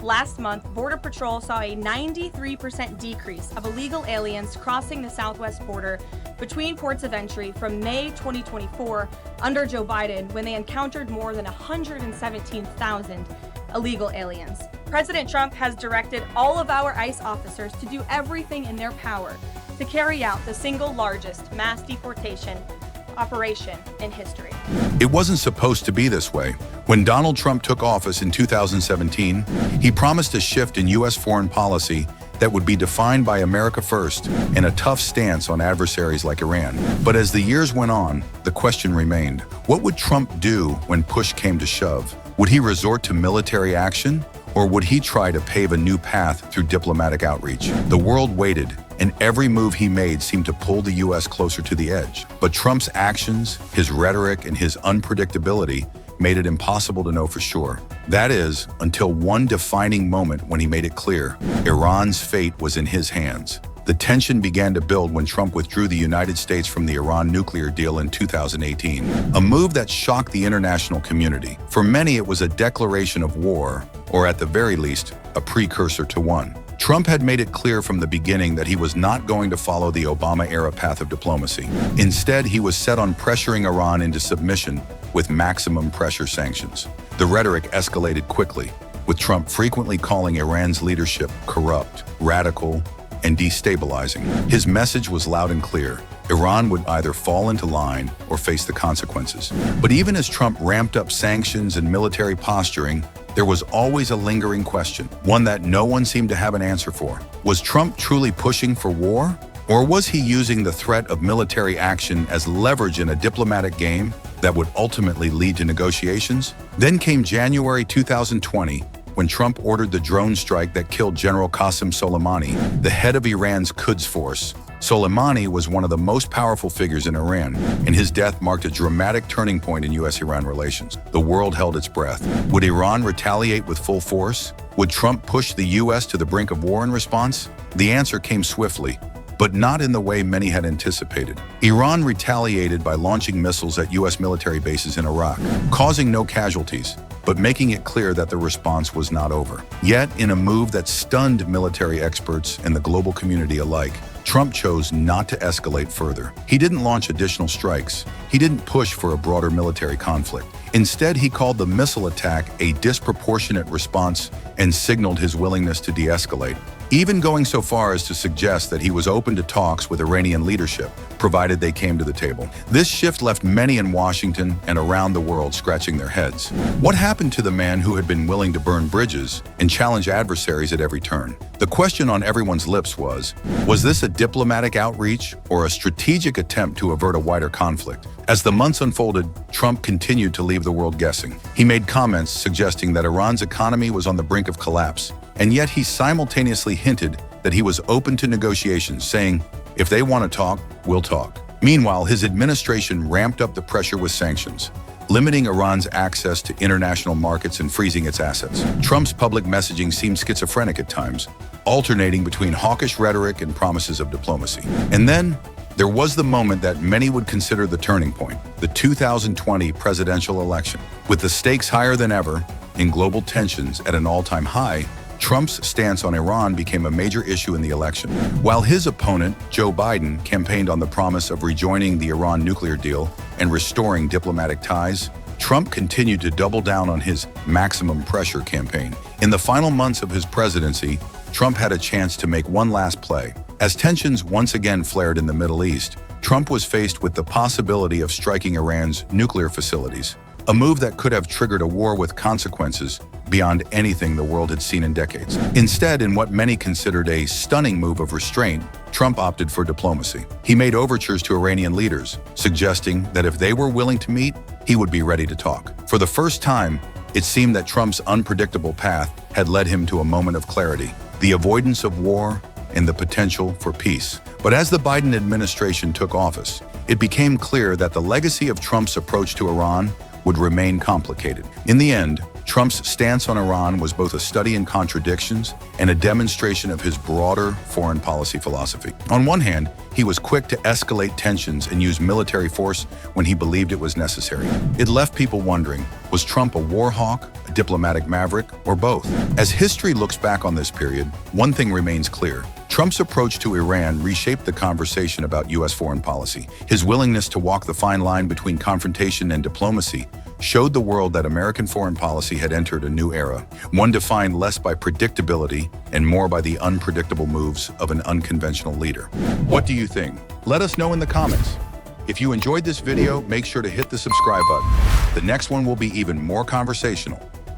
Last month, Border Patrol saw a 93% decrease of illegal aliens crossing the southwest border between ports of entry from May 2024 under Joe Biden, when they encountered more than 117,000 illegal aliens. President Trump has directed all of our ICE officers to do everything in their power to carry out the single largest mass deportation operation in history. It wasn't supposed to be this way. When Donald Trump took office in 2017, he promised a shift in U.S. foreign policy that would be defined by America first and a tough stance on adversaries like Iran. But as the years went on, the question remained: what would Trump do when push came to shove? Would he resort to military action, or would he try to pave a new path through diplomatic outreach? The world waited, and every move he made seemed to pull the U.S. closer to the edge. But Trump's actions, his rhetoric, and his unpredictability made it impossible to know for sure. That is, until one defining moment when he made it clear Iran's fate was in his hands. The tension began to build when Trump withdrew the United States from the Iran nuclear deal in 2018, a move that shocked the international community. For many, it was a declaration of war, or at the very least, a precursor to one. Trump had made it clear from the beginning that he was not going to follow the Obama-era path of diplomacy. Instead, he was set on pressuring Iran into submission with maximum pressure sanctions. The rhetoric escalated quickly, with Trump frequently calling Iran's leadership corrupt, radical, and destabilizing. His message was loud and clear: Iran would either fall into line or face the consequences. But even as Trump ramped up sanctions and military posturing, there was always a lingering question, one that no one seemed to have an answer for. Was Trump truly pushing for war? Or was he using the threat of military action as leverage in a diplomatic game that would ultimately lead to negotiations? Then came January 2020, when Trump ordered the drone strike that killed General Qasem Soleimani, the head of Iran's Quds Force. Soleimani was one of the most powerful figures in Iran, and his death marked a dramatic turning point in U.S.-Iran relations. The world held its breath. Would Iran retaliate with full force? Would Trump push the U.S. to the brink of war in response? The answer came swiftly, but not in the way many had anticipated. Iran retaliated by launching missiles at U.S. military bases in Iraq, causing no casualties, but making it clear that the response was not over. Yet, in a move that stunned military experts and the global community alike, Trump chose not to escalate further. He didn't launch additional strikes. He didn't push for a broader military conflict. Instead, he called the missile attack a disproportionate response and signaled his willingness to de-escalate, even going so far as to suggest that he was open to talks with Iranian leadership, provided they came to the table. This shift left many in Washington and around the world scratching their heads. What happened to the man who had been willing to burn bridges and challenge adversaries at every turn? The question on everyone's lips was this a diplomatic outreach or a strategic attempt to avert a wider conflict? As the months unfolded, Trump continued to leave the world guessing. He made comments suggesting that Iran's economy was on the brink of collapse, and yet he simultaneously hinted that he was open to negotiations, saying, "If they want to talk, we'll talk." Meanwhile, his administration ramped up the pressure with sanctions, limiting Iran's access to international markets and freezing its assets. Trump's public messaging seemed schizophrenic at times, alternating between hawkish rhetoric and promises of diplomacy. And then, there was the moment that many would consider the turning point, the 2020 presidential election. With the stakes higher than ever and global tensions at an all-time high, Trump's stance on Iran became a major issue in the election. While his opponent, Joe Biden, campaigned on the promise of rejoining the Iran nuclear deal and restoring diplomatic ties, Trump continued to double down on his maximum pressure campaign. In the final months of his presidency, Trump had a chance to make one last play. As tensions once again flared in the Middle East, Trump was faced with the possibility of striking Iran's nuclear facilities, a move that could have triggered a war with consequences beyond anything the world had seen in decades. Instead, in what many considered a stunning move of restraint, Trump opted for diplomacy. He made overtures to Iranian leaders, suggesting that if they were willing to meet, he would be ready to talk. For the first time, it seemed that Trump's unpredictable path had led him to a moment of clarity: the avoidance of war and the potential for peace. But as the Biden administration took office, it became clear that the legacy of Trump's approach to Iran would remain complicated. In the end, Trump's stance on Iran was both a study in contradictions and a demonstration of his broader foreign policy philosophy. On one hand, he was quick to escalate tensions and use military force when he believed it was necessary. It left people wondering, was Trump a war hawk, a diplomatic maverick, or both? As history looks back on this period, one thing remains clear. Trump's approach to Iran reshaped the conversation about U.S. foreign policy. His willingness to walk the fine line between confrontation and diplomacy showed the world that American foreign policy had entered a new era, one defined less by predictability and more by the unpredictable moves of an unconventional leader. What do you think? Let us know in the comments. If you enjoyed this video, make sure to hit the subscribe button. The next one will be even more conversational.